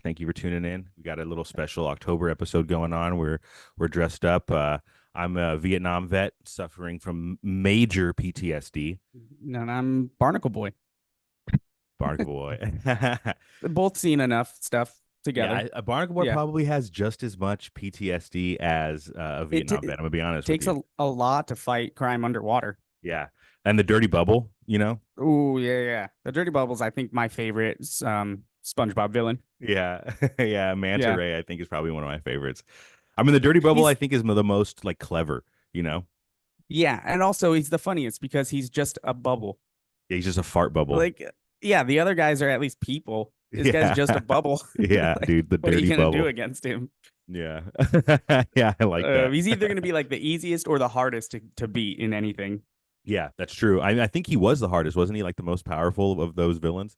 Thank you for tuning in. We got a little special October episode going on. We're dressed up. I'm a Vietnam vet suffering from major PTSD. And I'm Barnacle Boy. Barnacle Boy. Both seen enough stuff Yeah, together. a Barnacle Boy Yeah. probably has just as much PTSD as a It, Vietnam vet. I'm gonna be honest with takes you. a lot to fight crime underwater. Yeah, and the dirty bubble. Ooh, yeah. The Dirty Bubble's, I think, my favorite SpongeBob villain. Yeah, yeah. Manta Yeah. Ray, I think, is probably one of my favorites. I mean, the dirty bubble, I He's think, is the most like clever. You know, yeah, and also he's the funniest because he's just a bubble. yeah, he's just a fart bubble. Like, yeah, the other guys are at least people. This guy's Yeah, just a bubble. yeah, Like, dude, the what are you dirty gonna do bubble. against him? Yeah. Yeah, I like that. He's either gonna be like the easiest or the hardest to beat in anything. Yeah, that's true. I think he was the hardest, wasn't he? Like the most powerful of those villains.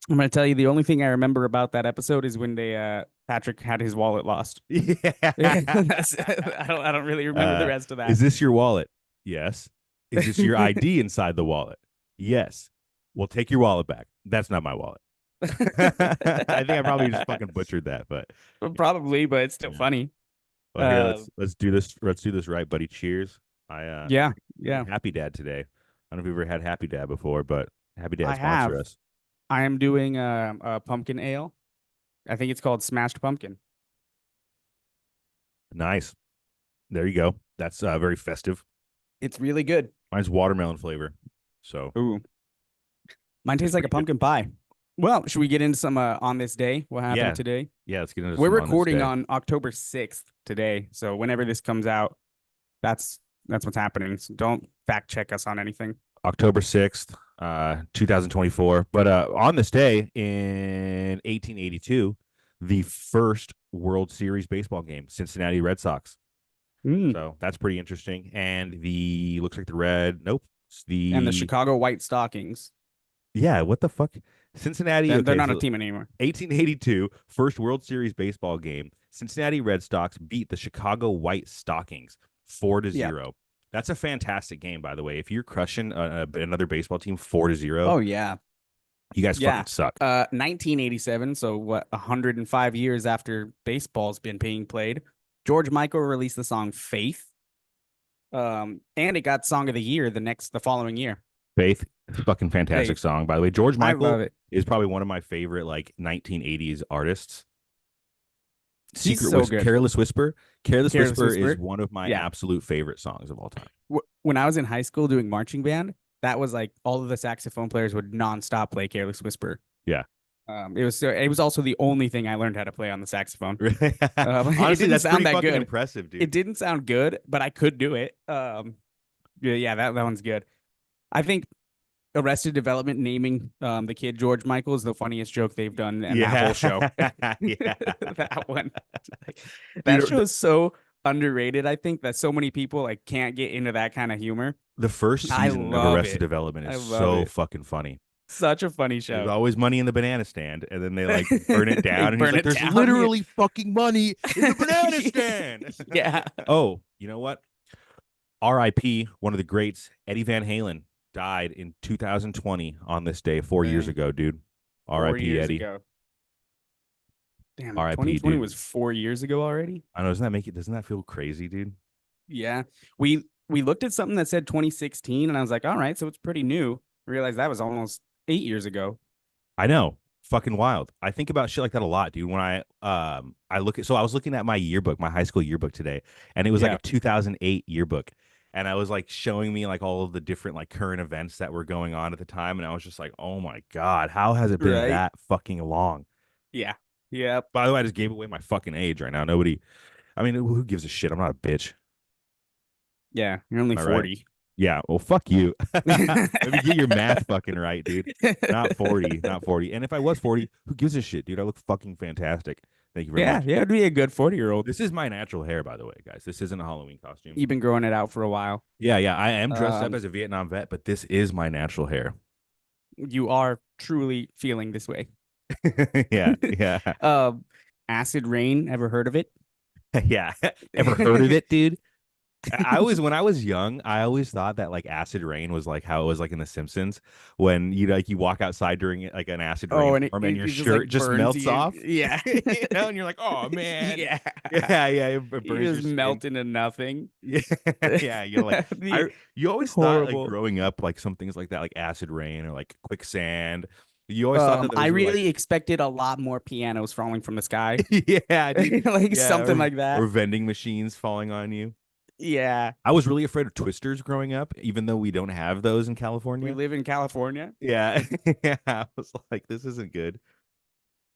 I'm gonna tell you the only thing I remember about that episode is when they Patrick had his wallet lost. Yeah. I don't really remember the Uh, rest of that. is this your wallet? Yes. Is this your ID inside the wallet? Yes. Well, take your wallet back. That's not my wallet. I think I probably just fucking butchered that, but Probably, but it's still yeah. funny. Well, here Uh, let's do this. Let's do this right, buddy. Cheers. yeah, Drinking yeah. Happy Dad today. I don't know if you've ever had Happy Dad before, but Happy Dad I sponsor have. us. I am doing a pumpkin ale. I think it's called Smashed Pumpkin. Nice. There you go. That's very festive. It's really good. Mine's watermelon flavor. So Ooh, mine tastes it's like a pretty good. pumpkin pie. Well, should we get into some on this day? What happened Yeah. today? Yeah. Let's get into We're some on this recording day. on October 6th today, so whenever this comes out, that's what's happening. So don't fact check us on anything. October 6th, 2024. But on this day in 1882, the first World Series baseball game, Cincinnati Red Sox. Mm. So that's pretty interesting. And the looks like the red. Nope. It's And the the Chicago White Stockings. yeah. What the fuck? Cincinnati. They're Okay, not a so team anymore. 1882, first World Series baseball game. Cincinnati Red Sox beat the Chicago White Stockings 4-0. That's a fantastic game, by the way. If you're crushing another baseball team 4-0, Oh yeah. you guys Yeah. fucking suck. 1987, so what, 105 years after baseball's been being played, George Michael released the song Faith. And it got Song of the Year the following year. Faith, fucking fantastic Faith. song, by the way. George I Michael love it. is probably one of my favorite like 1980s artists. He's Secret so Whisper, good. Careless Whisper. Careless Careless Whisper is Whisper. one of my Yeah. absolute favorite songs of all time. When I was in high school doing marching band, that was like all of the saxophone players would nonstop play Careless Whisper. Yeah. It was also the only thing I learned how to play on the saxophone. Honestly, it didn't that's sound pretty that fucking good. impressive, dude. It didn't sound good, but I could do it. Yeah, that one's good. I think Arrested Development naming the kid George Michael is the funniest joke they've done in that whole show. Yeah. That one. That show is so underrated, I think, that so many people like can't get into that kind of humor. The first I season of love Arrested it. Development I is love so it. fucking funny. Such a funny There's show. always money in the banana stand, and then they like burn it They down, and he's burn like, it "There's down." literally fucking money in the banana stand." Yeah. Oh, you know what? R.I.P. One of the greats, Eddie Van Halen, died in 2020 on this day, 4 years Dang. ago, dude. 4 R.I.P. years Eddie. ago. Damn, R.I.P., 2020 dude. was 4 years ago already. I know, doesn't that feel crazy, dude? Yeah. We looked at something that said 2016, and I was like, all right, so it's pretty new. Realized that was almost 8 years ago. I know. Fucking wild. I think about shit like that a lot, dude. When I look at I was looking at my yearbook, my high school yearbook today, and it was like Yeah. a 2008 yearbook. And I was like showing me like all of the different like current events that were going on at the time, and I was just like, "Oh my God, how has it been Right. that fucking long?" Yeah. Yeah. By the way, I just gave away my fucking age right now. I mean, who gives a shit? I'm not a bitch. Yeah. You're only Am I right? 40. Yeah, well, fuck you. Maybe get your math fucking right, dude. Not 40, not 40. And if I was 40, who gives a shit, dude? I look fucking fantastic. Thank you very Yeah. much. Yeah. It'd be a good 40-year-old. This is my natural hair, by the way, guys. This isn't a Halloween costume. You've been growing it out for a while. Yeah, yeah. I am dressed up Um, as a Vietnam vet, but this is my natural hair. You are truly feeling this way. Yeah, yeah. Acid Rain. Ever heard of it? Yeah. Ever heard of it, dude? I always, when I was young, I always thought that like acid rain was like how it was like in The Simpsons when you walk outside during like an acid Oh, and rainstorm and your it just like shirt just burns melts you. off, Yeah. and you're like, oh man, Yeah. yeah, it You burns your just skin. melt into nothing. Yeah, yeah, you're like The you always thought like horrible. growing up like some things like that like acid rain or like quicksand. You always thought that I those were like really expected a lot more pianos falling from the sky. yeah, dude, Like yeah, something like or that. vending machines falling on you. Yeah. I was really afraid of twisters growing up, even though we don't have those in We California. live in California. Yeah, yeah. I was like, this isn't good.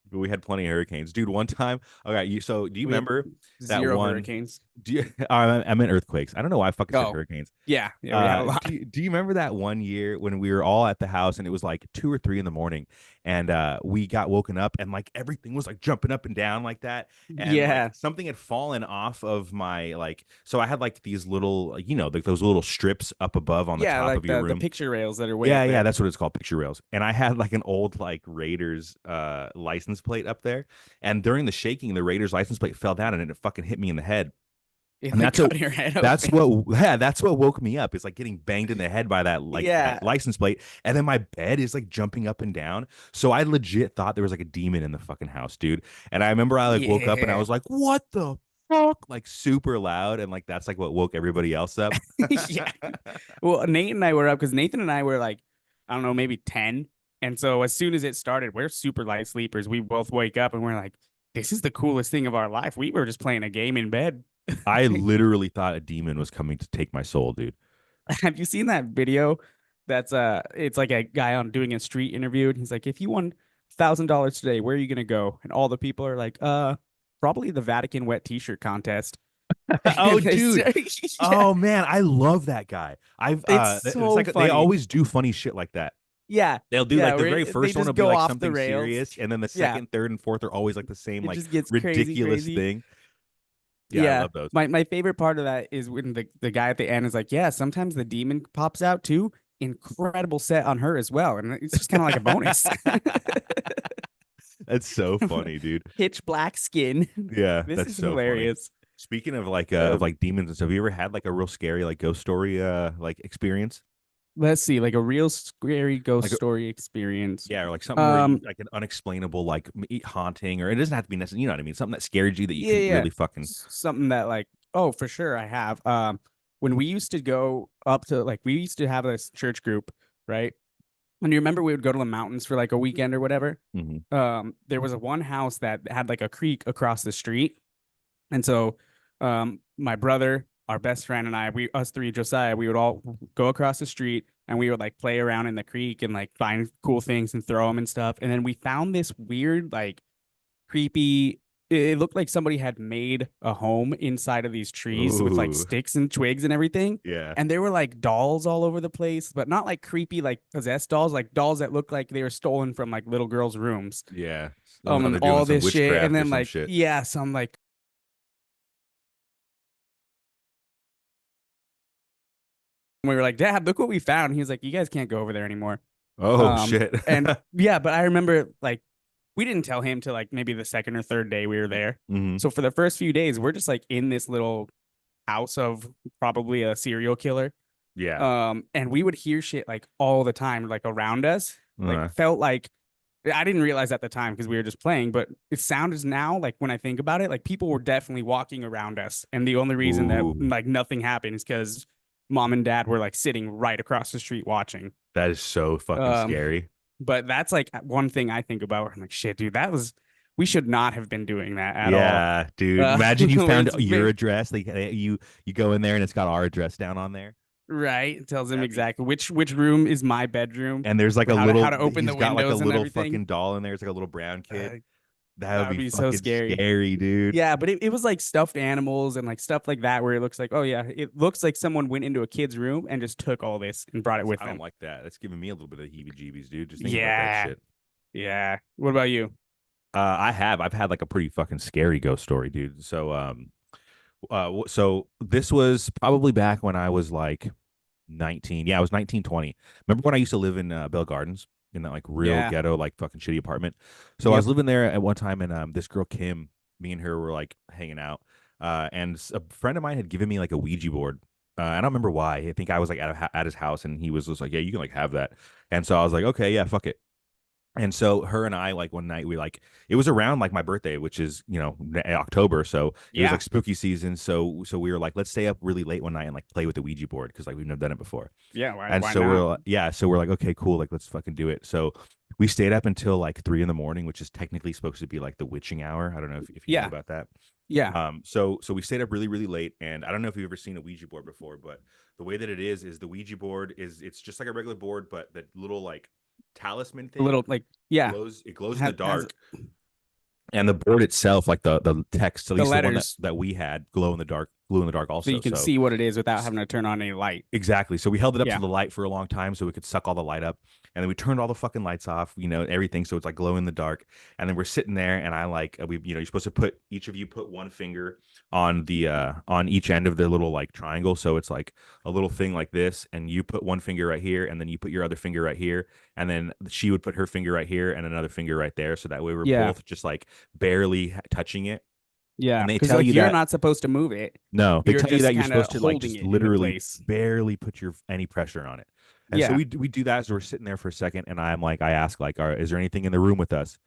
But we had plenty of hurricanes, dude. One time, all right. So do you We had remember that zero one? hurricanes. Do you, I meant earthquakes. I don't know why I fucking said Oh, hurricanes. yeah. Yeah, we had a lot. Do you remember that one year when we were all at the house and it was like 2 or 3 in the morning and we got woken up and like everything was like jumping up and down like that and like Yeah. something had fallen off of my like so I had like these little like those little strips up above on the Yeah, top like of your the room. picture rails that are way Yeah, up yeah, there. that's what it's called, picture rails. And I had like an old like Raiders license plate up there. And during the shaking, the Raiders license plate fell down and it fucking hit me in the head. It And like cut your head that's open. what yeah, that's what woke me up. It's like getting banged in the head by that like Yeah. that license plate. And then my bed is like jumping up and down. So I legit thought there was like a demon in the fucking house, dude. And I remember I like woke up and I Yeah. was like, what the fuck? Like super loud. And like that's like what woke everybody else up. Yeah. Well, Nate and I were up because Nathan and I were like, I don't know, maybe 10. And so as soon as it started, we're super light sleepers. We both wake up and we're like, this is the coolest thing of our life. We were just playing a game in bed. I literally thought a demon was coming to take my soul, dude. Have you seen that video? That's it's like a guy on doing a street interview, and he's like, if you won $1,000 today, where are you gonna go? And all the people are like, probably the Vatican wet t-shirt contest. Oh, And they dude. say, yeah, Oh man, I love that guy. I've it's it's so like they funny. always do funny shit like that. Yeah, They'll do yeah, like the where very they first one will just be go like off the something rails. serious, and then the Yeah, second, third, and fourth are always like the same it like just gets crazy, ridiculous crazy. thing. Yeah, I Yeah. love those. My favorite part of that is when the guy at the end is like, yeah, sometimes the demon pops out too. Incredible set on her as well. And it's just kind of like a bonus. That's so funny, dude. Pitch black skin. Yeah, This that's is so funny. hilarious. Speaking of Um, like demons and stuff, have you ever had like a real scary like ghost story like experience? let's see, like a real scary ghost Like story experience. yeah, or like something where you Um, like an unexplainable like haunting, or it doesn't have to be necessarily, you know what I mean? Something that scared you that you yeah, couldn't yeah. really fucking. Something that like, oh, for sure I have. When we used to go up to like we used to have this church group, right? And you remember we would go to the mountains for like a weekend or whatever. Mhm. There was a one house that had like a creek across the street. And so my brother, our best friend, and I, we us three, Josiah, we would all go across the street and we would like play around in the creek and like find cool things and throw them and stuff. And then we found this weird, like creepy. It looked like somebody had made a home inside of these trees with like Ooh, sticks and twigs and everything. yeah, And there were like dolls all over the place, but not like creepy, like possessed dolls, like dolls that looked like they were stolen from like little girls' rooms. yeah. Somehow And they're doing all some this shit. And witchcraft or then some like, shit. yeah, some like we were like, Dad, look what we found. He was like, you guys can't go over there anymore. Oh shit. And yeah, but I remember like we didn't tell him till like maybe the second or third day we were there. Hmm. So for the first few days, we're just like in this little house of probably a serial killer. Yeah. And we would hear shit like all the time, like around us. Like Uh, felt like I didn't realize at the time because we were just playing, but it sounds now like when I think about it, like people were definitely walking around us. And the only reason that ooh, like nothing happened is because mom and dad were like sitting right across the street watching. that is so fucking Um, scary. but that's like one thing I think about. I'm like, shit, dude, we should not have been doing that at all. Yeah, dude. Imagine you found It's your address. Like you go in there and it's got our address down on there. right. It tells him That'd be exactly which room is my bedroom, and there's like a how little to open he's the got like a windows and little everything. fucking doll in there. It's like a little brown kid. Uh, That that would would be be so fucking scary. scary, dude. Yeah, but it was like stuffed animals and like stuff like that where it looks like, oh yeah, it looks like someone went into a kid's room and just took all this and brought it with I don't them. like that. That's giving me a little bit of heebie-jeebies, dude. Just thinking about that Yeah. shit. Yeah. What about you? I've had like a pretty fucking scary ghost story, dude. So so this was probably back when I was like 19. Yeah, I was 19, 20. Remember when I used to live in Bell Gardens in that like real Yeah. ghetto, like fucking shitty apartment? So I Yep. was living there at one time, and this girl Kim, me and her were like hanging out. And a friend of mine had given me like a Ouija board. I don't remember why. I think I was like at his house, and he was just like, "Yeah, you can like have that." And so I was like, "Okay, yeah, fuck it." And so her and I, like one night, we like it was around like my birthday, which is October, so it was Yeah. like spooky season. So we were like, let's stay up really late one night and like play with the Ouija board because like we've never done it before. Yeah. Why? And Why so not? we're like, okay, cool, like let's fucking do it. So we stayed up until like 3 in the morning, which is technically supposed to be like the witching hour. I don't know if you know Yeah. about that. Yeah. So we stayed up really, really late, and I don't know if you've ever seen a Ouija board before, but the way that it is the Ouija board it's just like a regular board, but the little like talisman A thing little like yeah. it glows in the Has dark, and the board itself, like the text, at the least the one that letters that we had, glue in the dark so also. you can So see what it is without having to turn on any light. exactly. So we held it up to Yeah. the light for a long time so we could suck all the light up. And then we turned all the fucking lights off, everything. So it's like glow in the dark. And then we're sitting there, and I like you're supposed to put each of you put one finger on the on each end of the little like triangle. So it's like a little thing like this, and you put one finger right here, and then you put your other finger right here, and then she would put her finger right here and another finger right there. So that way we're Yeah. both just like barely touching it. Yeah. And they Because tell like you you're that not supposed to move it. no, they You're tell you just that you're kind of supposed to like holding just it into literally place. barely put your any pressure on it. And so Yeah. we do that as we're sitting there for a second, and I ask like, is there anything in the room with us?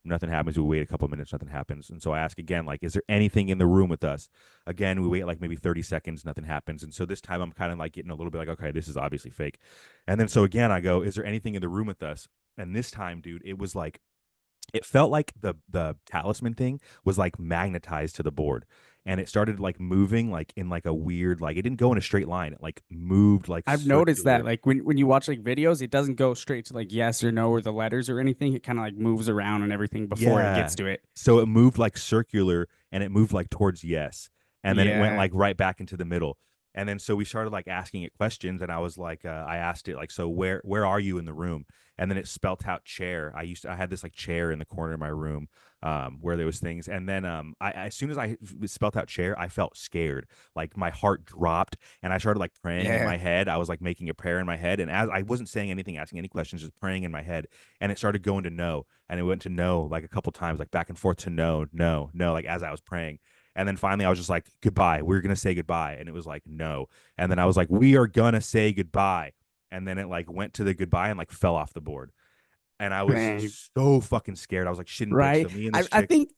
Nothing happens. We wait a couple of minutes, nothing happens. And so I ask again, like, is there anything in the room with us? Again, we wait like maybe 30 seconds, nothing happens. And so this time I'm kind of like getting a little bit like, okay, this is obviously fake. And then so again I go, is there anything in the room with us? And this time, dude, it was like it felt like the talisman thing was like magnetized to the board, and it started like moving like in like a weird, like it didn't go in a straight line, it like moved like I've noticed that circular. like when you watch like videos, it doesn't go straight to like yes or no or the letters or anything. It kind of like moves around and everything before it Yeah, gets to it. so it moved like circular, and it moved like towards yes, and then it went Yeah. like right back into the middle. And then so we started like asking it questions, and I was like, I asked it like, so where are you in the room? And then it spelt out chair. I had this like chair in the corner of my room, where there was things. And then as soon as I spelt out chair, I felt scared. Like my heart dropped, and I started like praying in Yeah. my head. I was like making a prayer in my head, and as I wasn't saying anything, asking any questions, just praying in my head. And it started going to no, and it went to no like a couple times, like back and forth to no, no, no, like as I was praying. And then finally I was just like, goodbye. We're gonna say goodbye. And it was like, no. And then I was like, we are gonna say goodbye. And then it like went to the goodbye and like fell off the board. And I was Dang. so fucking scared. I was like shitting bricks. Right. So me and I, this I chick, think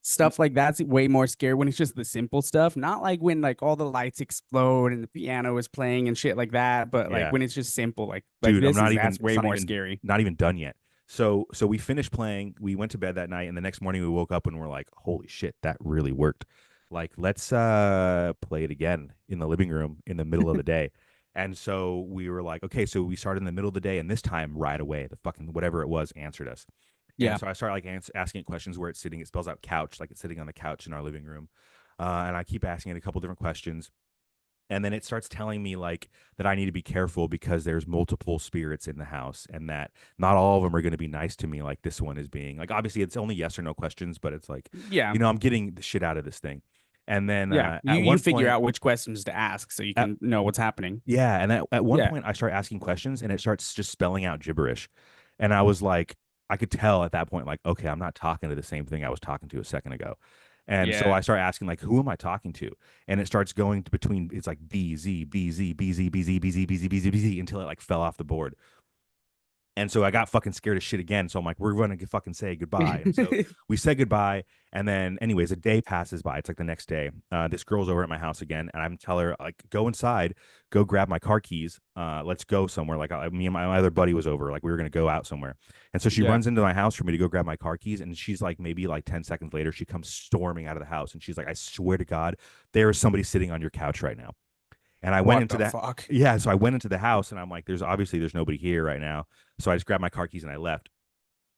stuff like that's way more scary when it's just the simple stuff, not like when like all the lights explode and the piano is playing and shit like that, but like yeah, when it's just simple, like dude, this is that's way more scary. not even done yet. So we finished playing, we went to bed that night, and the next morning we woke up and we're like, holy shit, that really worked. Like, let's play it again in the living room in the middle of the day. And so we were like, okay, so we started in the middle of the day, and this time right away, the fucking whatever it was answered us. And Yeah. so I started like asking it questions where it's sitting. It spells out couch, like it's sitting on the couch in our living room. And I keep asking it a couple different questions, and then it starts telling me like that I need to be careful because there's multiple spirits in the house, and that not all of them are going to be nice to me like this one is being. Like obviously it's only yes or no questions, but it's like, Yeah. I'm getting the shit out of this thing. And then Yeah. You at you one figure point out which questions to ask so you at, can know what's happening. yeah, and at one Yeah. point I start asking questions, and it starts just spelling out gibberish. And I was like, I could tell at that point, like, okay, I'm not talking to the same thing I was talking to a second ago. And so Yeah. I start asking, like, who am I talking to? And it starts going between, it's like B, Z, B, Z, B, Z, B, Z, B, Z, B, Z, B, Z, B, Z, until it like fell off the board. And so I got fucking scared of shit again. So I'm like, we're going to fucking say goodbye. And so we said goodbye. And then, anyways, a day passes by. It's like the next day. This girl's over at my house again. And I'm telling her, like, go inside, go grab my car keys. Let's go somewhere. Like, me and my other buddy was over. Like, we were going to go out somewhere. And so she Yeah. runs into my house for me to go grab my car keys. And she's like, maybe like 10 seconds later, she comes storming out of the house. And she's like, I swear to God, there is somebody sitting on your couch right now. And I went What into the that. fuck? Yeah. So I went into the house, and I'm like, there's nobody here right now. So I just grabbed my car keys and I left.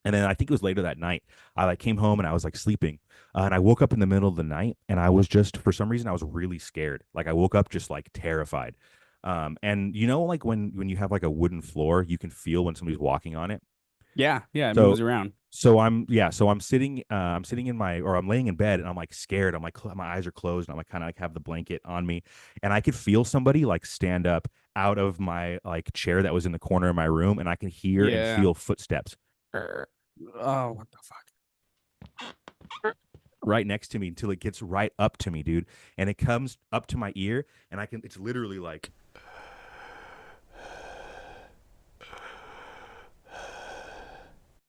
And then I think it was later that night, I like came home and I was like sleeping. And I woke up in the middle of the night, and I was just, for some reason, I was really scared. Like I woke up just like terrified. And like when you have like a wooden floor, you can feel when somebody's walking on it. Yeah. Yeah. It So moves around. I'm sitting I'm laying in bed, and I'm like scared. I'm like my eyes are closed, and I'm like kind of like have the blanket on me, and I could feel somebody like stand up out of my like chair that was in the corner of my room, and I can hear and Yeah. feel footsteps. Oh, what the fuck? right next to me until it gets right up to me, dude. And it comes up to my ear, and it's literally like,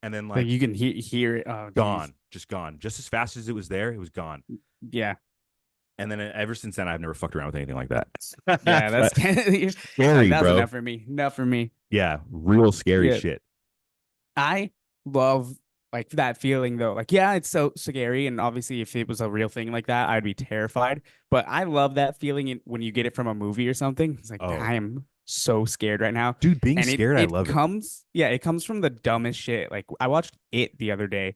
and then Like like you can hear it. Oh, geez. gone, just gone, just as fast as it was there, it was gone. Yeah. And then ever since then, I've never fucked around with anything like that. Yeah. That's But like scary, that's bro. enough for me. Enough for me. Yeah, real scary Yeah. shit. I love like that feeling though. Like, yeah, it's so scary. And obviously, if it was a real thing like that, I'd be terrified. But I love that feeling when you get it from a movie or something. It's like, Oh, I am so scared right now. dude, being And scared, I love it. it comes from the dumbest shit. Like I watched It the other day.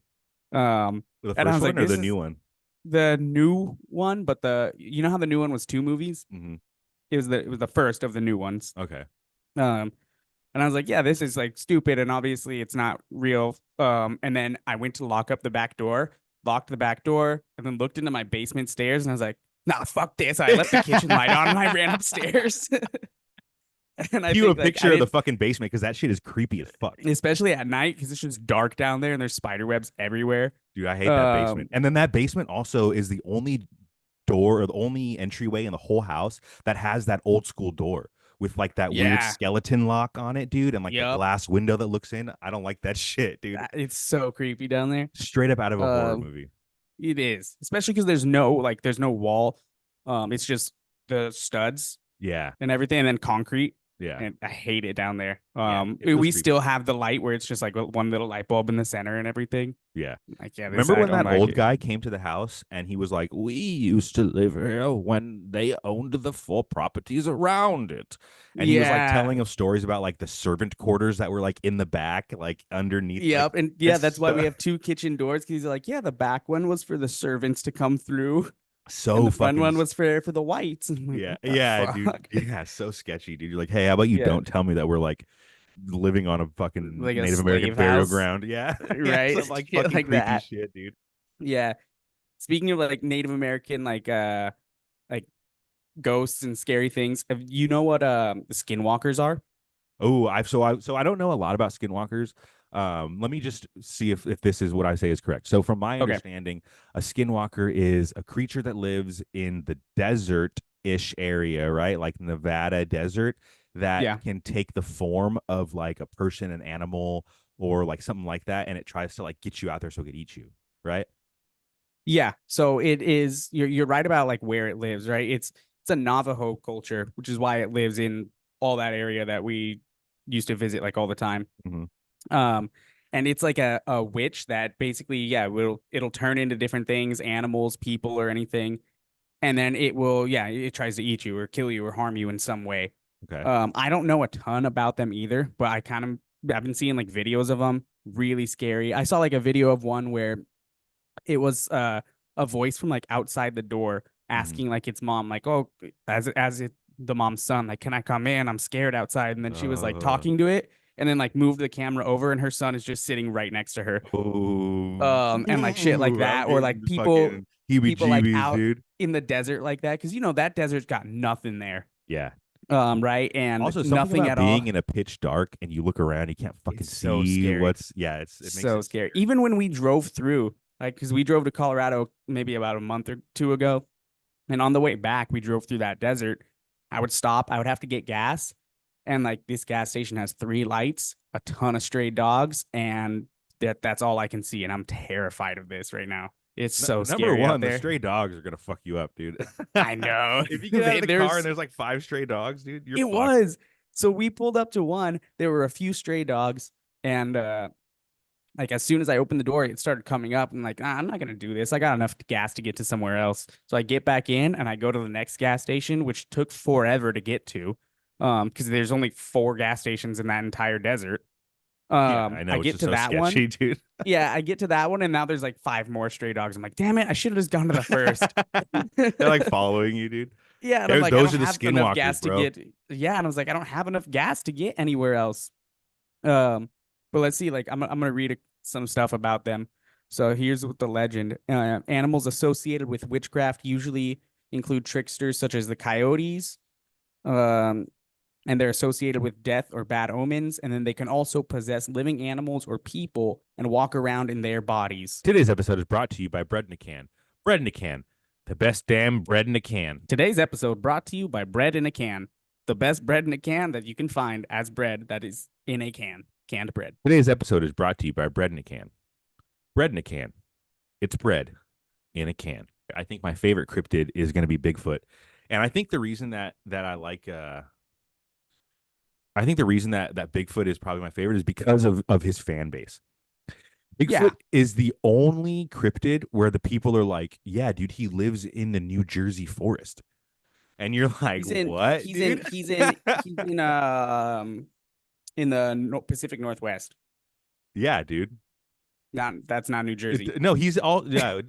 The And I first was like, one or this the is new one? the new one, but you know how the new one was two movies? Hmm. It was the first of the new ones. Okay. Um, and I was like, yeah, this is like stupid, and obviously it's not real. And then I went to lock up the back door, locked the back door, and then looked into my basement stairs, and I was like, nah, fuck this. I left the kitchen light on and I ran upstairs. And I You a think like I picture of the didn't, fucking basement because that shit is creepy as fuck. especially at night, because it's just dark down there and there's spider webs everywhere. Dude, I hate that basement. Um, And then that basement also is the only door or the only entryway in the whole house that has that old school door with like that weird yeah, skeleton lock on it, dude, and like the yep. glass window that looks in. I don't like that shit, dude. It's so creepy down there. Straight up out of a horror Um, movie. it is, especially because there's no wall. It's just the studs Yeah. and everything, and then concrete. Yeah. And I hate it down there. Yeah. It feels We creepy. still have the light where it's just like one little light bulb in the center and everything. Yeah. Like, yeah, this Remember I when don't that like old it. guy came to the house and he was like, "We used to live here when they owned the full properties around it." And he was like Yeah. telling of stories about like the servant quarters that were like in the back, like underneath. Like, Yep. And yeah, that's it's why we have two kitchen doors. Cause he's like, yeah, the back one was for the servants to come through, and so the front fucking one was for the whites. And I'm like, yeah, what the yeah, dude. fuck? Yeah, so sketchy, dude. You're like, hey, how about you Yeah. don't tell me that we're like living on a fucking Like a Native American slave burial house. ground. Yeah. Yeah, Right. some like Shit fucking like creepy that. shit, dude. Yeah. Speaking of like Native American, like ghosts and scary things, you know what the skinwalkers are? Oh, I don't know a lot about skinwalkers. Let me just see if this is what I say is correct. So from my Okay. understanding, a skinwalker is a creature that lives in the desert-ish area, right? Like Nevada desert that Yeah. can take the form of like a person, an animal, or like something like that, and it tries to like get you out there so it could eat you, right? Yeah. So it is you're right about like where it lives, right? It's a Navajo culture, which is why it lives in all that area that we used to visit like all the time. Hmm. Um and it's like a witch that basically, yeah, it'll turn into different things, animals, people, or anything. And then it tries to eat you or kill you or harm you in some way. Okay. I don't know a ton about them either, but I've been seeing like videos of them, really scary. I saw like a video of one where it was a voice from like outside the door Hmm. asking like its mom, like, oh, the mom's son, like, can I come in? I'm scared outside. And then she was like Uh, talking to it and then like moved the camera over and her son is just sitting right next to her. oh, And like shit like I'm that, or like getting fucking people like heebie-jeebies, out dude. in the desert like that, because you know that desert's got nothing there. Yeah. Right, and Also, something nothing about at all. being in a pitch dark and you look around, you can't fucking It's so see scary. what's. Yeah, it makes So it scary. scary. Even when we drove through, like, because we drove to Colorado maybe about a month or two ago, and on the way back, we drove through that desert. I would stop. I would have to get gas, and like this gas station has three lights, a ton of stray dogs, and that's all I can see. And I'm terrified of this right now. It's so Number scary out one, the there. stray dogs are gonna fuck you up, dude. I know. If you get out of the car and There's there's like five stray dogs, dude, you're it fucked. was. So we pulled up to one. There were a few stray dogs, and like as soon as I opened the door, it started coming up. I'm like, I'm not gonna do this. I got enough gas to get to somewhere else. So I get back in and I go to the next gas station, which took forever to get to, because there's only four gas stations in that entire desert. Yeah, I I know. It's get just to so that one. sketchy, dude. Yeah, I get to that one, and now there's like five more stray dogs. I'm like, damn it, I should have just gone to the first. They're like following you, dude. Yeah, and I'm There, like, I those don't are the have enough skinwalkers, gas to bro. get. Yeah, and I was like, I don't have enough gas to get anywhere else. Um, but let's see. Like, I'm gonna read some stuff about them. So here's what the legend: animals associated with witchcraft usually include tricksters such as the coyotes. Um, and they're associated with death or bad omens. And then they can also possess living animals or people and walk around in their bodies. Today's episode is brought to you by Bread in a Can. Bread in a can. The best damn bread in a can. Today's episode brought to you by Bread in a Can, the best bread in a can that you can find as bread that is in a can, canned bread. Today's episode is brought to you by Bread in a Can. Bread in a can. It's bread in a can. I think my favorite cryptid is going to be Bigfoot. And I think the reason that I like I think the reason that Bigfoot is probably my favorite is because of his fan base. Bigfoot is the only cryptid where the people are like, yeah, dude, he lives in the New Jersey forest. And you're like, what? He's in the Pacific Northwest. Yeah, dude. That's not New Jersey. No, he's all yeah.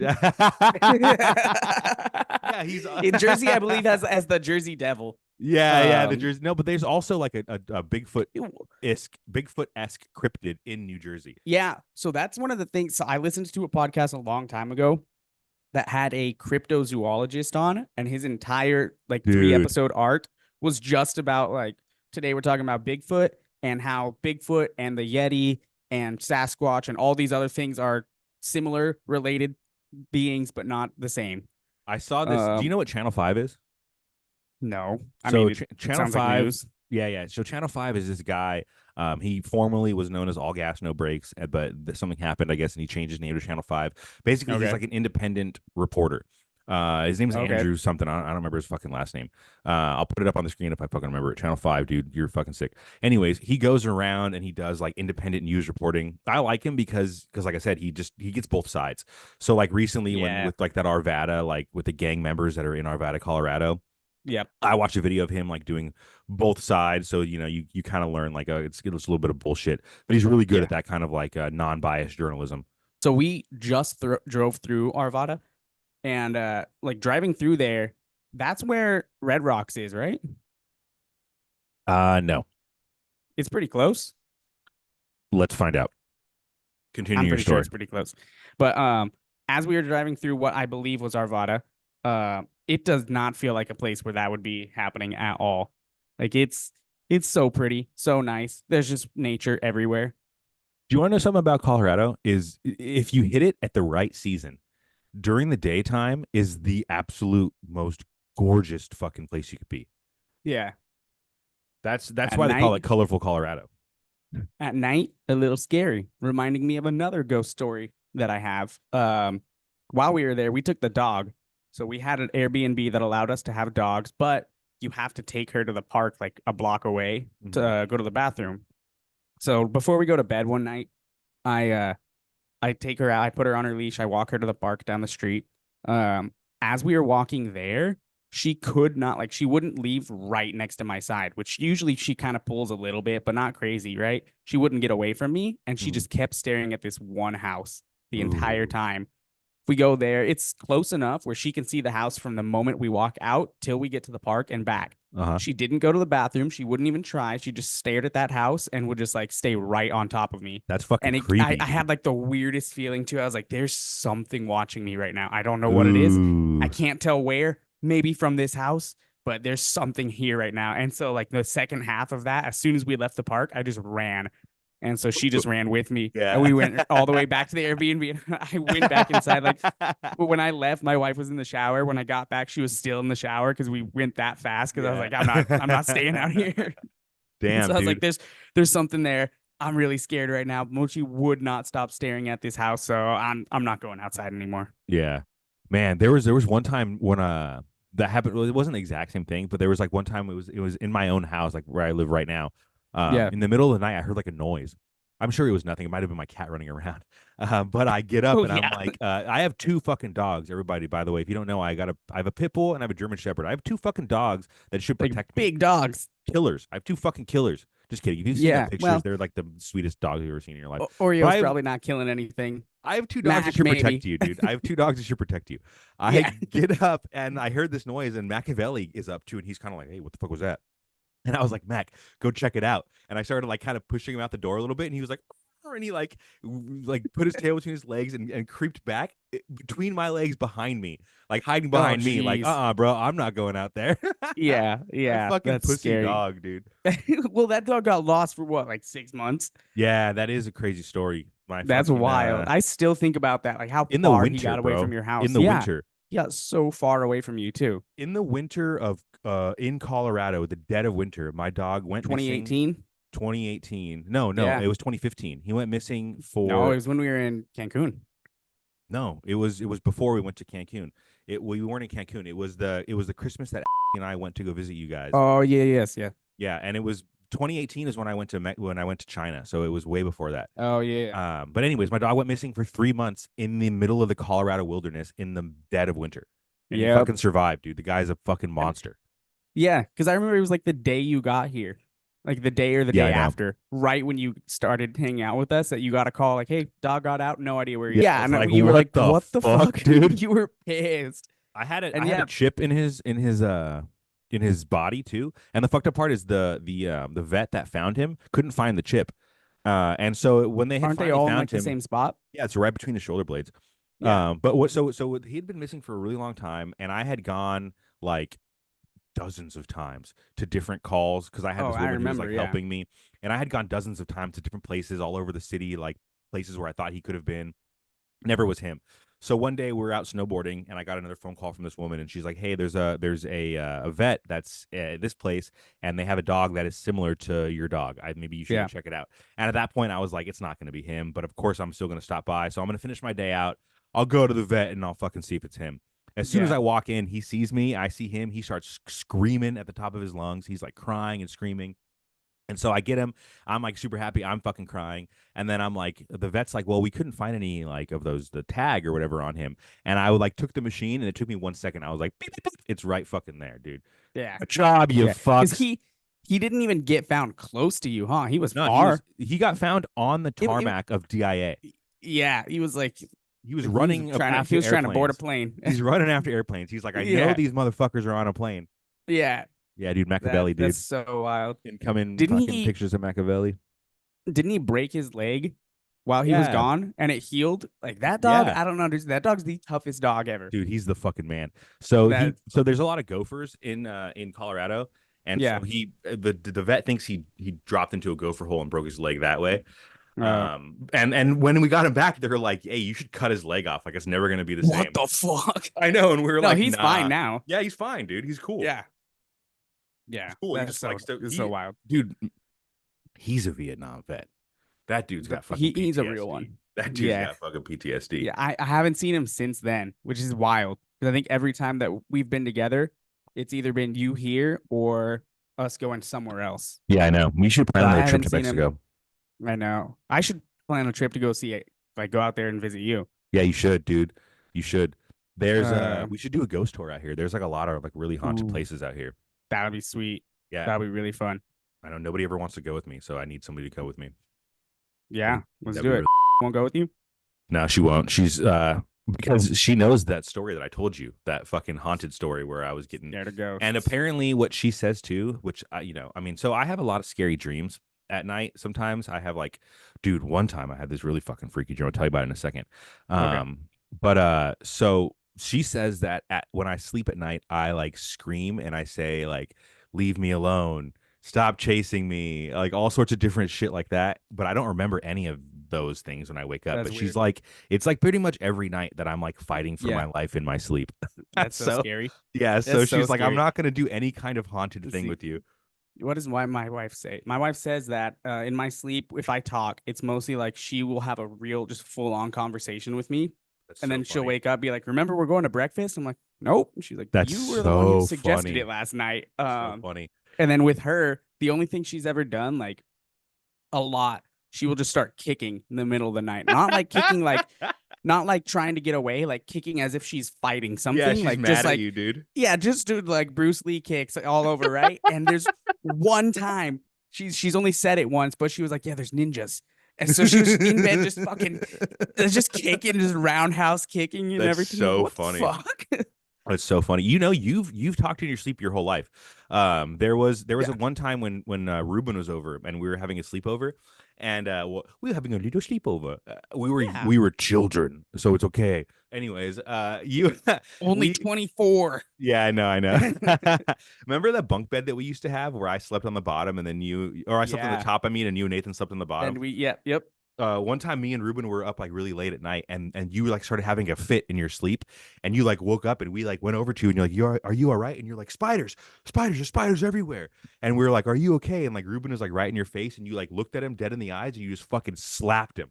Yeah, he's in Jersey, I believe, as the Jersey Devil. Yeah, the Jersey. No, but there's also like a Bigfoot-esque cryptid in New Jersey. Yeah, so that's one of the things. So I listened to a podcast a long time ago that had a cryptozoologist on, and his entire 3-episode arc was just about today we're talking about Bigfoot and how Bigfoot and the Yeti and Sasquatch and all these other things are similar, related beings, but not the same. I saw this. Do you know what Channel 5 is? No. Channel 5. Like yeah. So Channel 5 is this guy. He formerly was known as All Gas No Brakes, but something happened, I guess, and he changed his name to Channel 5. Basically, he's like an independent reporter. His name is Andrew something. I don't remember his fucking last name. I'll put it up on the screen if I fucking remember it. Channel 5, dude, you're fucking sick. Anyways, he goes around and he does like independent news reporting. I like him because like I said, he gets both sides. So like recently when with like that Arvada, like with the gang members that are in Arvada, Colorado. Yep. I watched a video of him like doing both sides. So, you kind of learn like it's a little bit of bullshit, but he's really good at that kind of like non-biased journalism. So we just drove through Arvada. And driving through there, that's where Red Rocks is, right? No. It's pretty close. Let's find out. Continue your story. Sure it's pretty close. But as we were driving through what I believe was Arvada, it does not feel like a place where that would be happening at all. Like it's so pretty, so nice. There's just nature everywhere. Do you want to know something about Colorado? Is if you hit it at the right season, during the daytime is the absolute most gorgeous fucking place you could be. Yeah. That's why they call it colorful Colorado. At night, a little scary, reminding me of another ghost story that I have. While we were there, we took the dog. So we had an Airbnb that allowed us to have dogs, but you have to take her to the park like a block away to go to the bathroom. So before we go to bed one night, I take her out. I put her on her leash. I walk her to the park down the street. As we were walking there, she could not, she wouldn't leave right next to my side, which usually she kind of pulls a little bit, but not crazy, right? She wouldn't get away from me. And she just kept staring at this one house the entire time. If we go there, it's close enough where she can see the house from the moment we walk out till we get to the park and back. She didn't go to the bathroom. She wouldn't even try. She just stared at that house and would just stay right on top of me. That's fucking creepy. I had the weirdest feeling too. I was like, there's something watching me right now. I don't know what it is. I can't tell where, maybe from this house, but there's something here right now. And so the second half of that, as soon as we left the park, I just ran. And so she just ran with me. Yeah. And we went all the way back to the Airbnb. And I went back inside. But when I left, my wife was in the shower. When I got back, she was still in the shower because we went that fast. Because I was like, I'm not staying out here. Damn. So I was like, there's something there. I'm really scared right now. Mochi would not stop staring at this house. So I'm not going outside anymore. Yeah. Man, there was one time when that happened. Well, it wasn't the exact same thing, but there was one time it was in my own house, like where I live right now. In the middle of the night, I heard a noise. I'm sure it was nothing. It might have been my cat running around. But I get up and I'm like, I have 2 fucking dogs. Everybody, by the way, if you don't know, I have a pit bull and I have a German Shepherd. I have 2 fucking dogs that should protect me. Big dogs. Killers. I have 2 fucking killers. Just kidding. If you've seen the pictures, they're like the sweetest dogs you've ever seen in your life. Oreo's probably not killing anything. I have 2 dogs that should protect you, dude. I have 2 dogs that should protect you. I get up and I heard this noise and Machiavelli is up too, and he's kind of like, hey, what the fuck was that? And I was like, Mac, go check it out. And I started kind of pushing him out the door a little bit, and he was like, and he put his tail between his legs and creeped back between my legs behind me, hiding behind me, bro, I'm not going out there. Yeah. Fucking that's pussy scary. dog, dude. Well, that dog got lost for what, 6 months? Yeah, that is a crazy story. My That's fucking wild. I still think about that, like how in the far he winter, got away from bro. your In house. the Yeah, winter. he got so far away from you too. In the winter of in Colorado, the dead of winter, my dog went missing 2018. 2018. No, Yeah. it was 2015. He went missing No, it for was when we were in Cancun. no, it was before we went to Cancun. We weren't in Cancun. It was the Christmas that and I went to go visit you guys. Oh yeah, yes, yeah. Yeah, and it was 2018 is when I went to China. So it was way before that. Oh yeah. But anyways, my dog went missing for 3 months in the middle of the Colorado wilderness in the dead of winter, and he Yep. fucking survived, dude. The guy's a fucking monster. Yeah, because I remember it was like the day you got here, like the day or the Yeah, day I know. after, right when you started hanging out with us, that you got a call like, "Hey, dog got out. No idea where he." Yeah, Yeah, I was and like, you were "What like, the "What the fuck, fuck, dude?" You were pissed. I And had yeah, a chip in his body too. And the fucked up part is the vet that found him couldn't find the chip. And so when they had aren't they finally all in like found the him, same spot? yeah, it's right between the shoulder blades. Yeah. But what so he had been missing for a really long time, and I had gone like dozens of times to different calls because I had Oh, this I woman who was remember. like Yeah. helping me, and I had gone dozens of times to different places all over the city, like places where I thought he could have been. Never was him. So one day we were out snowboarding, and I got another phone call from this woman, and she's like, "Hey, there's a vet that's this place, and they have a dog that is similar to your dog. Maybe you should Yeah. check it out." And at that point, I was like, "It's not going to be him," but of course, I'm still going to stop by. So I'm going to finish my day out. I'll go to the vet, and I'll fucking see if it's him. As soon as Yeah. I walk in, he sees me. I see him. He starts screaming at the top of his lungs. He's like crying and screaming. And so I get him. I'm like super happy. I'm fucking crying. And then I'm like, the vet's like, well, we couldn't find any like of those, the tag or whatever on him. And I would like took the machine and it took me 1 second. I was like, beep, beep, beep. It's right fucking there, dude. Yeah. Good job, you Yeah. Because fucks. he didn't even get found close to you, huh? He was No, far. he got found on the It- tarmac of DIA. yeah. He was like He was running he after was trying to board a airplanes. plane. He's running after airplanes. He's like, I know Yeah. these motherfuckers are on a plane. Yeah. Yeah, dude, Machiavelli, dude. That's so wild. Incoming Didn't fucking he pictures of Machiavelli. didn't he break his leg while he was Yeah. gone and it healed? Like that dog, Yeah. I don't understand. That dog's the toughest dog ever. Dude, he's the fucking man. So That so there's a lot of gophers in Colorado, and Yeah. so the vet thinks he dropped into a gopher hole and broke his leg that way. And when we got him back, they were like, "Hey, you should cut his leg off. Like it's never gonna be the same." what the fuck? I know, and we were No, like, he's "Nah." fine now. Yeah, he's fine, dude. He's cool. Yeah. Yeah. He's cool. He That's just so, like it's so wild. dude. He's a Vietnam vet. That dude's got fucking He's a PTSD. real one. That dude's Yeah. got fucking PTSD. Yeah, I haven't seen him since then, which is wild. Because I think every time that we've been together, it's either been you here or us going somewhere else. Yeah, I know. We should plan So I a trip haven't to seen him. Mexico. I know. I should plan a trip to go see it. Like go out there and visit you. Yeah, you should, dude. You should. There's Uh, we should do a ghost tour out here. There's like a lot of like really haunted Ooh. places out here. That'd be sweet. Yeah. That'd be really fun. I know nobody ever wants to go with me, so I need somebody to go with me. Yeah, let's That'd do be it. really- Won't go with you? No, she won't. She's because she knows that story that I told you, that fucking haunted story where I was getting There to go. and apparently what she says too, which I mean, so I have a lot of scary dreams at night. Sometimes I have like, dude, one time I had this really fucking freaky dream. I'll tell you about it in a second. But so she says that when I sleep at night, I like scream and I say like, leave me alone, stop chasing me, like all sorts of different shit like that. But I don't remember any of those things when I wake up. That's But weird. she's like, it's like pretty much every night that I'm like fighting for Yeah. my life in my sleep. That's so scary. Yeah, so That's so she's like, I'm scary. not gonna do any kind of haunted thing See, with you. What does my wife say? My wife says that in my sleep, if I talk, it's mostly like she will have a real, just full on conversation with me. That's And so then she'll funny. wake up, be like, remember we're going to breakfast? I'm like, nope. And she's like, That's you were the one who so suggested funny. it last night. So funny. And then with her, the only thing she's ever done, like a lot, she will just start kicking in the middle of the night. Not like kicking, like not like trying to get away, like kicking as if she's fighting something. Yeah, she's like mad just at like you, dude. yeah, just do like Bruce Lee kicks all over, right? And there's one time she's only said it once, but she was like, yeah, there's ninjas. And so she was in bed just fucking just kicking, just roundhouse kicking and That's everything. so What the funny. fuck? It's so funny. You know, you've talked in your sleep your whole life. There was a one time when Ruben was over and we were having a sleepover, and we were having a little sleepover. We were children, so it's okay. Anyways, you Only 24. Yeah, I know. Remember that bunk bed that we used to have where I slept on the bottom and then I slept on the top, and you and Nathan slept on the bottom? And yep. one time me and Ruben were up like really late at night, and you like started having a fit in your sleep, and you like woke up, and we like went over to you, and you're like, are you all right? And you're like, spiders, there's spiders everywhere. And we are like, are you okay? And like Ruben is like right in your face, and you like looked at him dead in the eyes, and you just fucking slapped him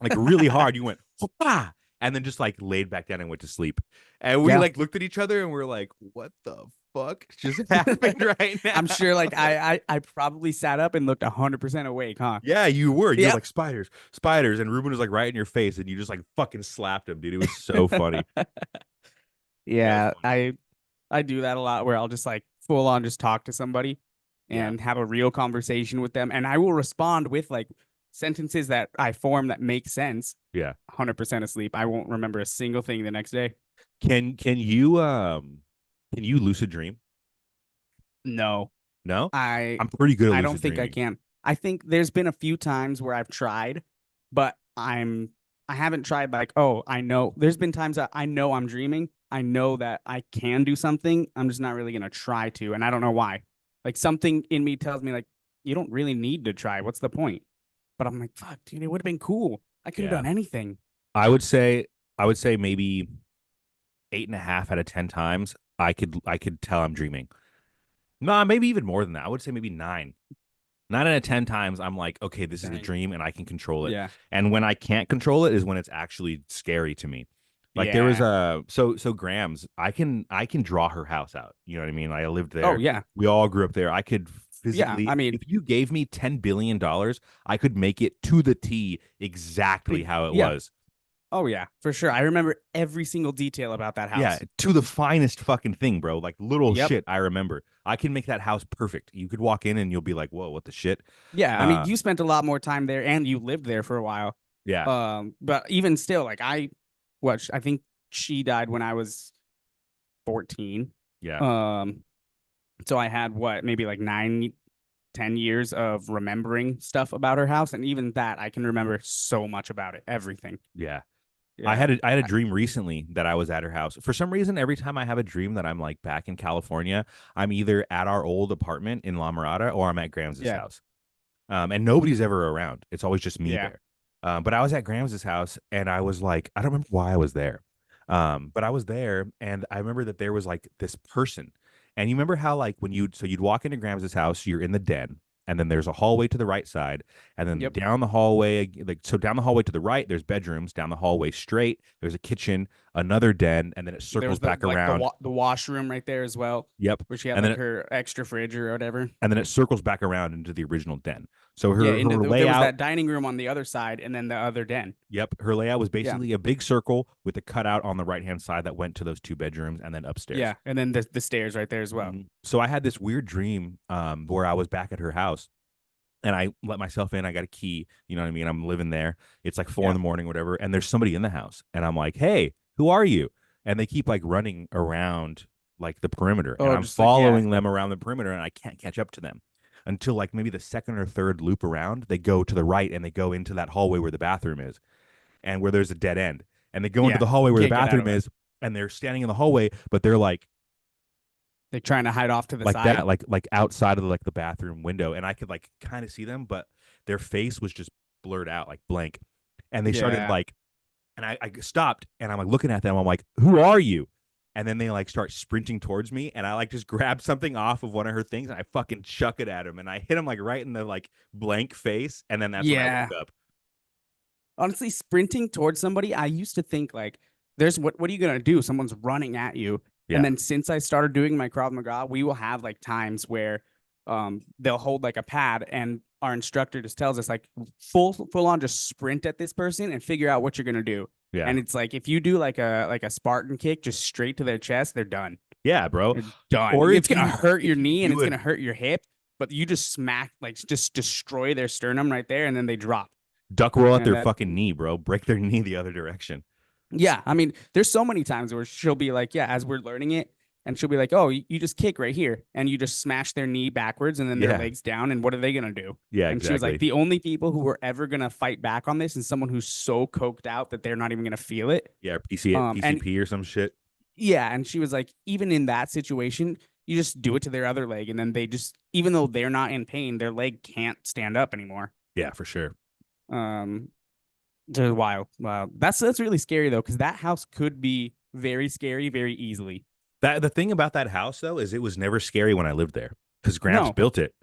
like really hard. You went, Hoppa! And then just like laid back down and went to sleep. And we Yeah. like looked at each other and we're like, what the fuck just happened right now? I'm sure like I probably sat up and looked 100% awake, huh? Yeah, you were. You're Yep. like spiders, and Ruben was like right in your face, and you just like fucking slapped him, dude. It was so funny. Yeah, it was Yeah, funny. I do that a lot where I'll just like full on just talk to somebody Yeah, and have a real conversation with them, and I will respond with like sentences that I form that make sense. yeah. 100% asleep. I won't remember a single thing the next day. Can you lucid dream? No, No, I I'm pretty good at I don't lucid think I dreaming. can. I think there's been a few times where I've tried, but I haven't tried like, oh, I know. There's been times that I know I'm dreaming. I know that I can do something. I'm just not really gonna try to, and I don't know why. Like something in me tells me like you don't really need to try. What's the point? But I'm like, fuck, dude, it would have been cool. I could have Yeah, done anything. I would say I would say maybe 8.5 out of 10 times I could tell I'm dreaming. No, maybe even more than that. I would say maybe 9. 9 out of 10 times, I'm like, okay, this is a Dang. dream and I can control it. Yeah. And when I can't control it is when it's actually scary to me. Like there was Yeah. a so Grams, I can draw her house out. You know what I mean? I lived Oh there. yeah. We all grew up there. I could Yeah. physically, I mean, if you gave me $10 billion, I could make it to the T exactly how it yeah. was. Oh yeah, for sure. I remember every single detail about that Yeah, house. to the finest fucking thing, bro. Like little Yep. shit I remember. I can make that house perfect. You could walk in and you'll be like, "Whoa, what the shit?" Yeah, I mean, Uh you spent a lot more time there and you lived there for a while. yeah. But even still, like I think she died when I was 14. Yeah. Um, so I had what, maybe like 9, 10 years of remembering stuff about her house, and even that I can remember so much about it, everything. Yeah. I Yeah. had a dream recently that I was at her house. For some reason, every time I have a dream that I'm like back in California, I'm either at our old apartment in La Mirada or I'm at Grams's Yeah. house. And nobody's ever around. It's always just me Yeah. there. But I was at Grams's house and I was like, I don't remember why I was there. But I was there and I remember that there was like this person. And you remember how like you'd walk into Grams's house, you're in the den, and then there's a hallway to the right side, and then Yep. down the hallway, like so down the hallway to the right, there's bedrooms, down the hallway straight, there's a kitchen, another den, and then it There circles was the back like around. the washroom right there as well, Yep. where she had And then like it her extra fridge or whatever. and then it circles back around into the original den. So Yeah, her there was layout. that dining room on the other side, and then the other den. Yep, her layout was Yeah, basically a big circle with a cutout on the right hand side that went to those two bedrooms and then upstairs. yeah, and then the stairs right there as well. So I had this weird dream where I was back at her house and I let myself in. I got a key, you know what I mean? I'm living there. It's like 4 in Yeah. the morning, whatever, and there's somebody in the house, and I'm like, "Hey, who are you?" And they keep like running around like the perimeter, and Oh, I'm just like yeah, following them around the perimeter, and I can't catch up to them until like maybe the second or third loop around. They go to the right and they go into that hallway where the bathroom is and where there's a dead end. And they go into yeah. the hallway You where the can't get out bathroom of it. is, and they're standing in the hallway, but they're They're trying to hide off to the like side. that, like outside of the, like the bathroom window, and I could like kind of see them, but their face was just blurred out, like blank. And they started Yeah, like, and I stopped, and I'm like looking at them. I'm like, "Who are you?" And then they like start sprinting towards me, and I like just grab something off of one of her things, and I fucking chuck it at him, and I hit him like right in the like blank face, and then that's when I yeah. woke up. Honestly, sprinting towards somebody, I used to think like, there's what are you gonna do? Someone's running at you. And Yeah, then since I started doing my Krav Maga, we will have like times where they'll hold like a pad and our instructor just tells us like full on just sprint at this person and figure out what you're gonna do. yeah, And it's like if you do like a Spartan kick just straight to their chest, they're done. yeah, bro. They're done. Or It's gonna hurt if your you knee and do it's it, gonna hurt your hip, but you just smack like just destroy their sternum right there and then they drop. duck roll at And their that fucking knee, bro. Break their knee the other direction. Yeah, I mean, there's so many times where she'll be like, yeah, as we're learning it, and she'll be like, oh, you just kick right here, and you just smash their knee backwards, and then their Yeah, legs down, and what are they gonna do? yeah, And she was like, exactly. the only people who are ever gonna fight back on this is someone who's so coked out that they're not even gonna feel it. Yeah, And PCP or some shit. yeah, and she was like, even in that situation, you just do it to their other leg, and then they just, even though they're not in pain, their leg can't stand up anymore. Yeah, for sure. Um, just wild. Wow. That's really scary though, because that house could be very scary very easily. That the thing about that house though is it was never scary when I lived there because Gramps No, built it.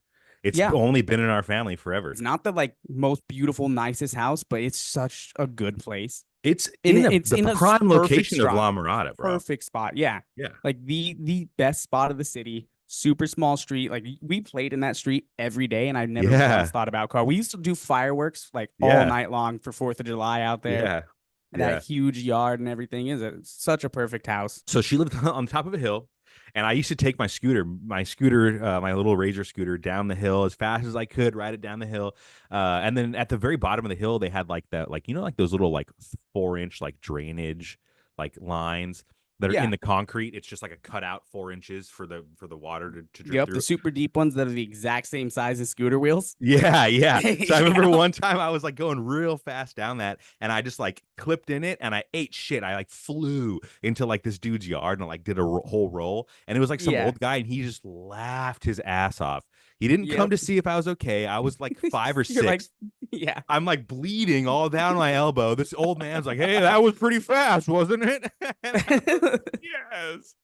It's yeah, only been in our family forever. it's not the like most beautiful, nicest house, but it's such a good place. It's And in it's the in a prime perfect location of spot, La Mirada, bro. perfect spot. Yeah, Yeah. like the best spot of the city. Super small street. Like we played in that street every day, and I never Yeah. once thought about car. We used to do fireworks like all Yeah. night long for Fourth of July out there. Yeah. And that Yeah. huge yard and everything is such a perfect house. So she lived on top of a hill, and I used to take my little Razor scooter down the hill as fast as I could, ride it down the hill. And then at the very bottom of the hill, they had like that, like, like those little like 4-inch like drainage like lines that are in Yeah. the concrete. It's just like a cutout 4 inches for the water to drip Yep, through. the super deep ones that are the exact same size as scooter wheels. Yeah, yeah. So I remember Yeah. one time I was like going real fast down that, and I just like clipped in it, and I ate shit. I like flew into like this dude's yard and like did a whole roll, and it was like some Yeah. old guy, and he just laughed his ass off. He didn't come Yep. to see if I was okay. I was like 5 or You're like, 6. yeah. I'm like bleeding all down my elbow. This old man's like, "Hey, that was pretty fast, wasn't it?" And I was like, yes.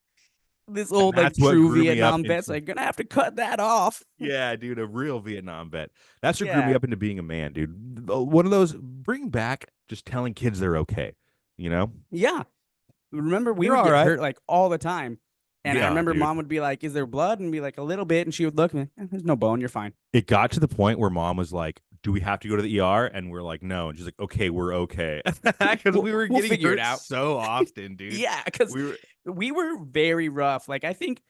This And old like that's what true grew me up Vietnam vet's into. like gonna have to cut that off. Yeah, dude, a real Vietnam vet. That's what grew me Yeah. up into being a man, dude. One of those bring back just telling kids they're okay, you know? Yeah. Remember we You're would all get right. hurt like all the time. And I Yeah, remember dude. mom would be like, "Is there blood?" And be like, "A little bit." And she would look and there's no bone, you're fine. It got to the point where mom was like, "Do we have to go to the ER?" And we're like, "No." And she's like, "Okay, we're okay." Because we were We'll getting figure it hurt out. so often, dude. Yeah, because We were we were very rough. Like I think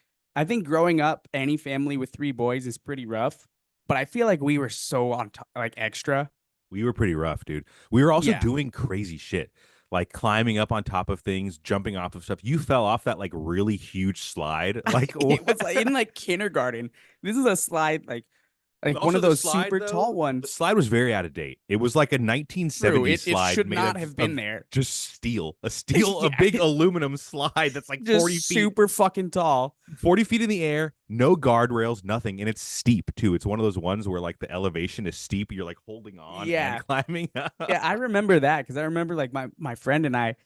growing up, any family with 3 boys is pretty rough. But I feel like we were so on top, like extra. we were pretty rough, dude. We were also Yeah. doing crazy shit. Like climbing up on top of things, jumping off of stuff. You fell off that like really huge slide. Like It was what? like in like kindergarten. This is a slide like one Also, of the those slide super tall though, the ones. slide was very out of date. It was like a True. 1970s It slide should made not have been of there. just steel, a Yeah. big aluminum slide that's like Just 40 feet, super fucking tall. 40 feet in the air, no guardrails, nothing, and it's steep too. It's one of those ones where like the elevation is steep, you're like holding on and Yeah. climbing up. Yeah, I remember that because I remember like my friend and I,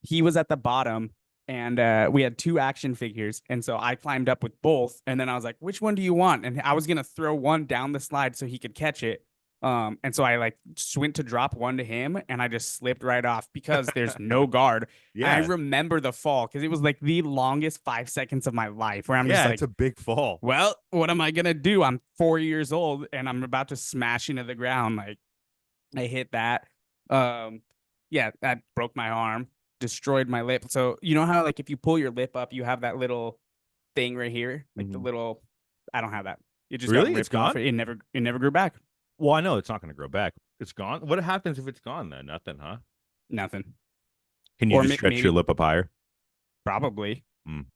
he was at the bottom and we had 2 action figures. And so I climbed up with both. And then I was like, which one do you want? And I was gonna throw one down the slide so he could catch it. And so I like went to drop one to him and I just slipped right off because there's no guard. And I Yeah, remember the fall because it was like the longest 5 seconds of my life where I'm just yeah, like, it's a big fall. well, what am I gonna do? I'm 4 years old and I'm about to smash into the ground. Like I hit that. Yeah, that broke my arm, destroyed my lip. So you know how like if you pull your lip up, you have that little thing right here, like the Mhm. little. I don't have that. It just got Really? It's ripped off. gone? It never grew back. Well, I know it's not going to grow back. It's gone. What happens if it's gone then? Nothing, huh? Nothing. Can you Or just stretch your maybe lip up higher? probably. Mm.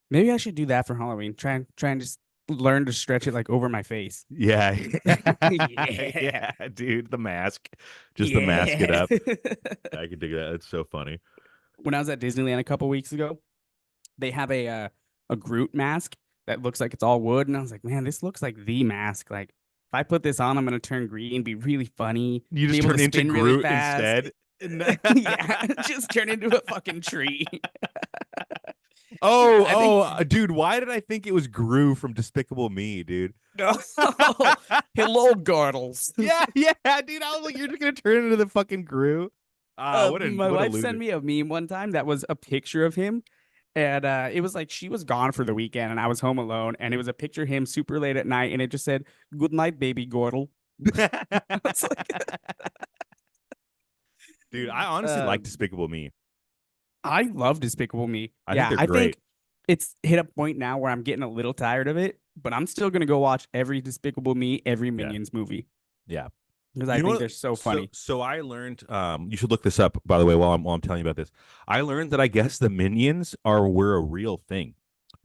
Maybe I should do that for Halloween. Try and just learn to stretch it like over my face. Yeah. Yeah. Yeah, dude, the mask. Just the mask it Yeah. up. I can dig that. It's so funny. When I was at Disneyland a couple weeks ago, they have a Groot mask that looks like it's all wood, and I was like, man, this looks like the mask. Like if I put this on, I'm gonna turn green, be really funny, You be just able turn to into spin really Groot fast. instead. Yeah, just turn into a fucking tree. I think Dude, why did I think it was Gru from Despicable Me, dude? no. Hello, Gardles. Yeah, yeah, dude. I was like, you're just gonna turn into the fucking Gru. My What a wife loser. sent me a meme one time that was a picture of him. And it was like she was gone for the weekend and I was home alone. And it was a picture of him super late at night. And it just said, "Good night, baby Gordle." It's like, Dude, I honestly like Despicable Me. I love Despicable Me. I think Yeah, they're I great. think it's hit a point now where I'm getting a little tired of it, but I'm still gonna go watch every Despicable Me, every Yeah, Minions movie yeah. because I You know think what? they're so So, funny. so I learned. You should look this up, by the way, while I'm telling you about this. I learned that I guess the minions were a real thing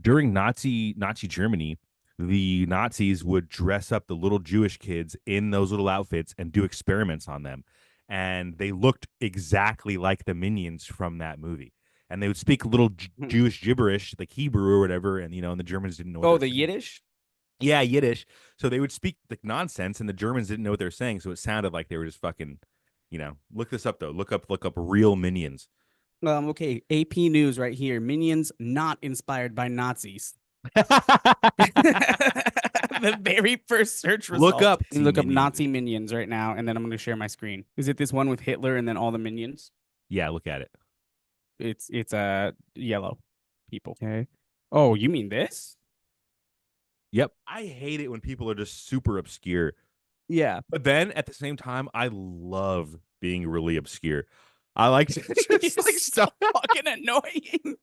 during Nazi Germany. The Nazis would dress up the little Jewish kids in those little outfits and do experiments on them, and they looked exactly like the minions from that movie. And they would speak a little Jewish gibberish, like Hebrew or whatever, and and the Germans didn't know what Oh, they're the saying. Yiddish? Yeah, Yiddish. So they would speak like nonsense, and the Germans didn't know what they were saying, so it sounded like they were just fucking, Look this up though. Look up real minions. Okay, AP News right here. Minions not inspired by Nazis. The very first search Look result. up Look up Minions. Nazi minions right now, and then I'm going to share my screen. Is it this one with Hitler and then all the minions? Yeah, look at it. It's yellow people. Okay. Oh, you mean this? Yep. I hate it when people are just super obscure. Yeah. But then at the same time, I love being really obscure. I like to just like so fucking annoying.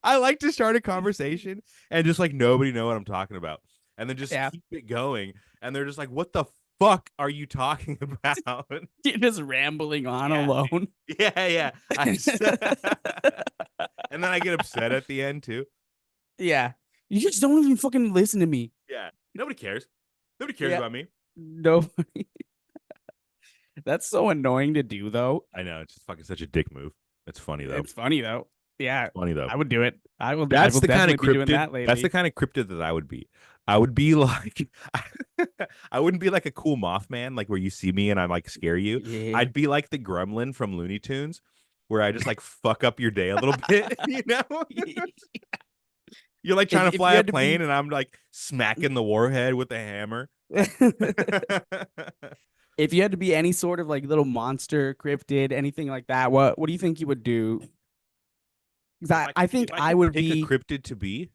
I like to start a conversation and just like nobody know what I'm talking about. And then just Yeah. keep it going. And they're just like, what the fuck are you talking about? You're just rambling on alone. Yeah. And then I get upset at the end too. Yeah. You just don't even fucking listen to me. Yeah. Nobody cares. Nobody cares about me. Nobody. That's so annoying to do, though. I know. It's just fucking such a dick move. It's funny, though. It's funny, though. Yeah. It's funny, though. I would do it. I will That's the kind of definitely be doing cryptid. that lately. That's the kind of cryptid that I would be. I would be like, I wouldn't be like a cool Mothman, like where you see me and I like scare you. Yeah. I'd be like the Gremlin from Looney Tunes, where I just like fuck up your day a little bit, you know? You're like trying to fly a plane, and I'm like smacking the warhead with a hammer. If you had to be any sort of like little monster, cryptid, anything like that, what do you think you would do? I think I would be a cryptid to be.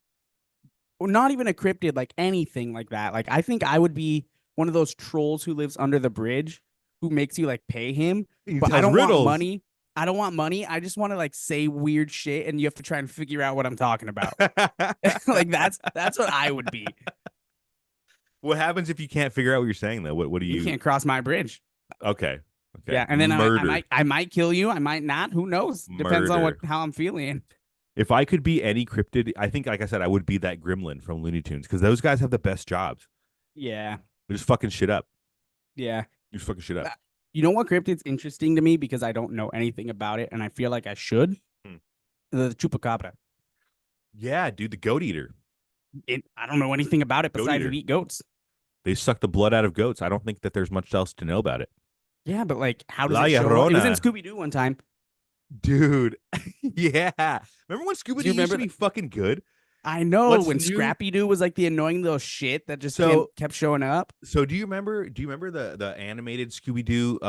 Not even a cryptid, like anything like that. Like I think I would be one of those trolls who lives under the bridge, who makes you like pay him. But I don't want money. I don't want money. I just want to like say weird shit, and you have to try and figure out what I'm talking about. Like that's what I would be. What happens if you can't figure out what you're saying though? What do you? You can't cross my bridge. Okay. Yeah, and then I might kill you. I might not. Who knows? Depends on how I'm feeling. If I could be any cryptid, I think, like I said, I would be that gremlin from Looney Tunes, because those guys have the best jobs. Yeah. They just fucking shit up. Yeah. You just fucking shit up. You know what cryptid's interesting to me, because I don't know anything about it, and I feel like I should? The chupacabra. Yeah, dude, the goat eater. I don't know anything about it besides it eat goats. They suck the blood out of goats. I don't think that there's much else to know about it. Yeah, but like, how does it show up? It was in Scooby-Doo one time. Dude, yeah. Remember when Scooby-Doo used to be fucking good? I know. When Scrappy-Doo was like the annoying little shit that just kept showing up. So do you remember the animated Scooby-Doo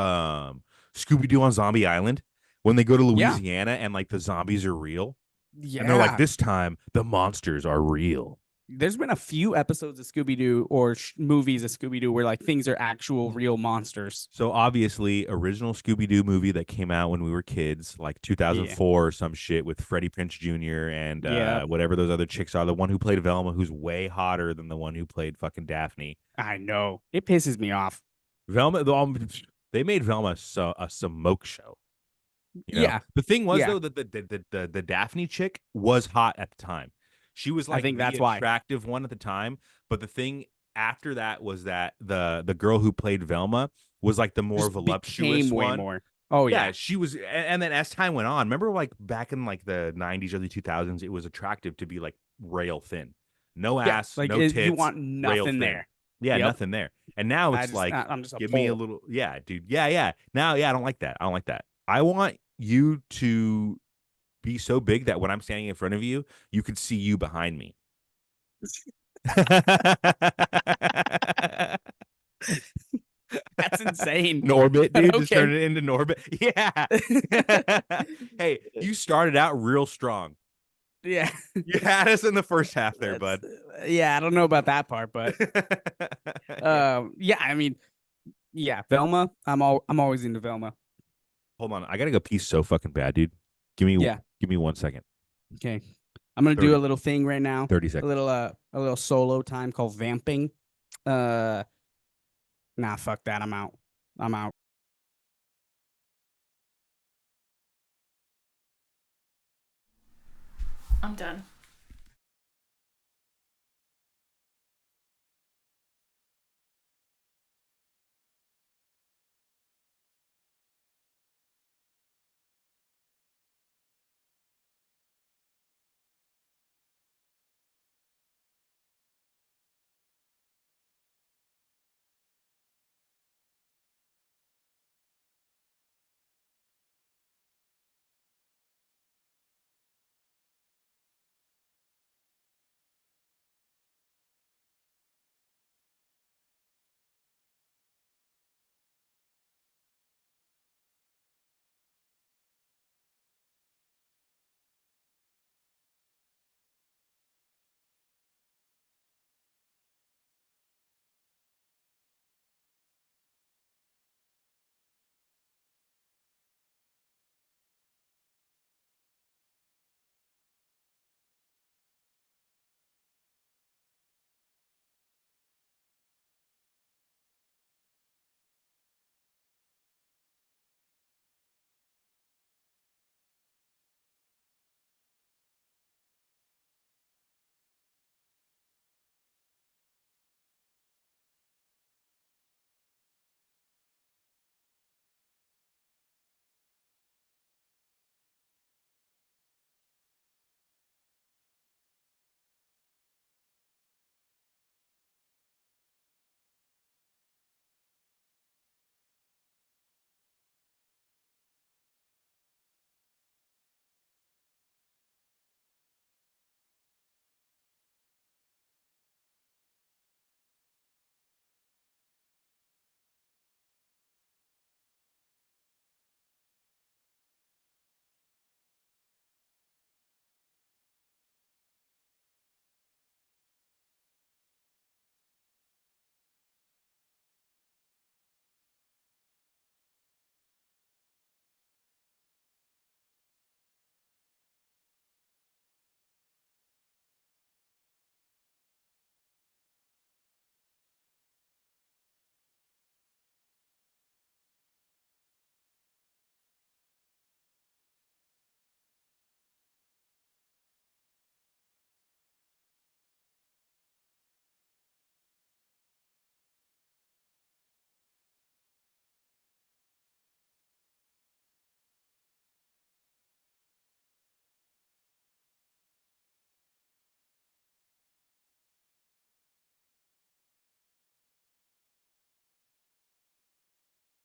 Scooby-Doo on Zombie Island, when they go to Louisiana and like the zombies are real? Yeah. And they're like, this time the monsters are real. There's been a few episodes of Scooby-Doo or movies of Scooby-Doo where like things are actual real monsters. So obviously, original Scooby-Doo movie that came out when we were kids, like 2004 or some shit, with Freddie Prinze Jr. and whatever those other chicks are. The one who played Velma, who's way hotter than the one who played fucking Daphne. I know. It pisses me off. Velma, they made Velma a smoke show. You know? Yeah. The thing was though that the Daphne chick was hot at the time. She was like, I think that's why, attractive one at the time. But the thing after that was that the girl who played Velma was like the more voluptuous one. More. Oh yeah, she was. And then as time went on, remember like back in like the 90s, early 2000s, it was attractive to be like rail thin, no ass, like, no tits. You want nothing there. Yeah, nothing there. And now it's I'm just give me a little. Yeah, dude. Yeah. Now, I don't like that. I want you to be so big that when I'm standing in front of you, you could see you behind me. That's insane. Norbit, dude. Okay. Just turn it into Norbit. Yeah. Hey, you started out real strong. Yeah. You had us in the first half there, bud. Yeah, I don't know about that part, but yeah, I mean, yeah, Velma. I'm always into Velma. Hold on, I gotta go pee so fucking bad, dude. Give me 1 second. Okay. I'm gonna do a little thing right now. 30 seconds. A little solo time called vamping. Nah, fuck that. I'm out. I'm done.